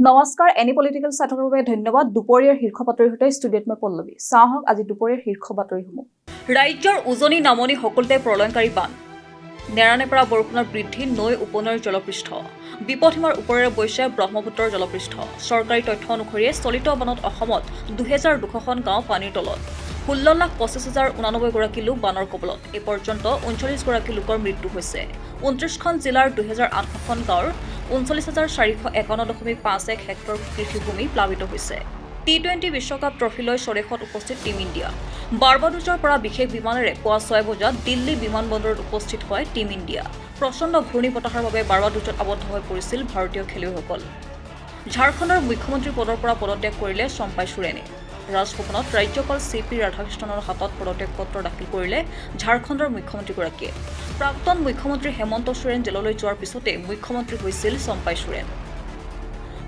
নমস্কাৰ any political চাইটৰ বাবে ধন্যবাদ। দুপৰীয়াৰ শীৰ্ষ বাতৰিৰ সৈতে ষ্টুডিঅ'ত মই পল্লৱী। চাওক আজি দুপৰীয়াৰ শীৰ্ষ বাতৰিসমূহ। ৰাজ্যৰ উজনি নামনি সকলোতে প্ৰলয়ংকাৰী বান। নেৰানেপেৰা বৰষুণৰ বৃদ্ধি, নৈ উপনৈৰ জলপৃষ্ঠ। বিপদসীমাৰ ওপৰেৰে বৈছে ব্ৰহ্মপুত্ৰৰ জলপৃষ্ঠ। চৰকাৰী তথ্য অনুসৰি চলিত বানত অসমত 2200খন গাঁও পানীৰ তলত। 16,25,089 লোক বানৰ কবলত। এই পৰ্যন্ত 39গৰাকী লোকৰ মৃত্যু হৈছে। 29খন জিলাৰ 2800খন গাঁৱৰ 39,451.51 হেক্টৰ কৃষিভূমি প্লাবিত হৈছে। টি-20 বিশ্বকাপ ট্ৰফীলৈ স্বদেশত উপস্থিত টীম ইণ্ডিয়া। বাৰ্বাডোজৰ পৰা বিশেষ বিমানেৰে পুৱা 6 বজাত দিল্লী বিমানবন্দৰত উপস্থিত হয় টীম ইণ্ডিয়া। প্ৰচণ্ড ঘূৰ্ণী বতাহৰ বাবে বাৰ্বাডোজত আবদ্ধ হৈ পৰিছিল ভাৰতীয় খেলুৱৈসকল। ঝাৰখণ্ডৰ মুখ্যমন্ত্ৰী পদৰ পৰা পদত্যাগ কৰিলে চম্পাই সোৰেনে। ৰাজভৱনত ৰাজ্যপাল CP ৰাধাকৃষ্ণনৰ হাতত পদত্যাগ পত্ৰ দাখিল কৰিলে ঝাৰখণ্ডৰ মুখ্যমন্ত্ৰীগৰাকীয়ে। প্ৰাক্তন মুখ্যমন্ত্ৰী হেমন্ত সোৰেন জেললৈ যোৱাৰ পিছতে মুখ্যমন্ত্ৰী হৈছিল চম্পাই সোৰেন।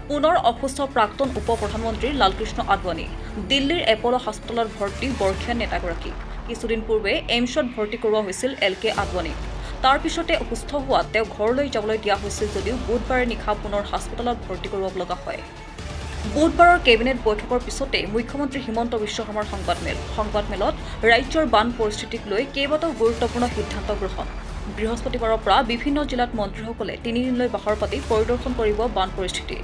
পুনৰ অসুস্থ প্ৰাক্তন উপ প্ৰধানমন্ত্ৰী লালকৃষ্ণ আদৱানী। দিল্লীৰ এপলো হাস্পতালত ভৰ্তি বৰ্ষীয়ান নেতাগৰাকী। কিছুদিন পূৰ্বে এইমছত ভৰ্তি কৰোৱা হৈছিল LK আদৱানীক। তাৰ পিছতে অসুস্থ হোৱাত তেওঁ ঘৰলৈ যাবলৈ দিয়া হৈছিল যদিও বুধবাৰে নিশা পুনৰ হাস্পতালত ভৰ্তি কৰোৱাব লগা হয়। বুধবাৰৰ কেবিনেট বৈঠকৰ পিছতে মুখ্যমন্ত্ৰী হিমন্ত বিশ্ব শৰ্মাৰ সংবাদমেলত ৰাজ্যৰ বান পৰিস্থিতিক লৈ কেইবাটাও গুৰুত্বপূৰ্ণ সিদ্ধান্ত গ্ৰহণ। বৃহস্পতিবাৰৰ পৰা বিভিন্ন জিলাত মন্ত্ৰীসকলে 3 দিনলৈ বাহৰ পাতি পৰিদৰ্শন কৰিব বান পৰিস্থিতি।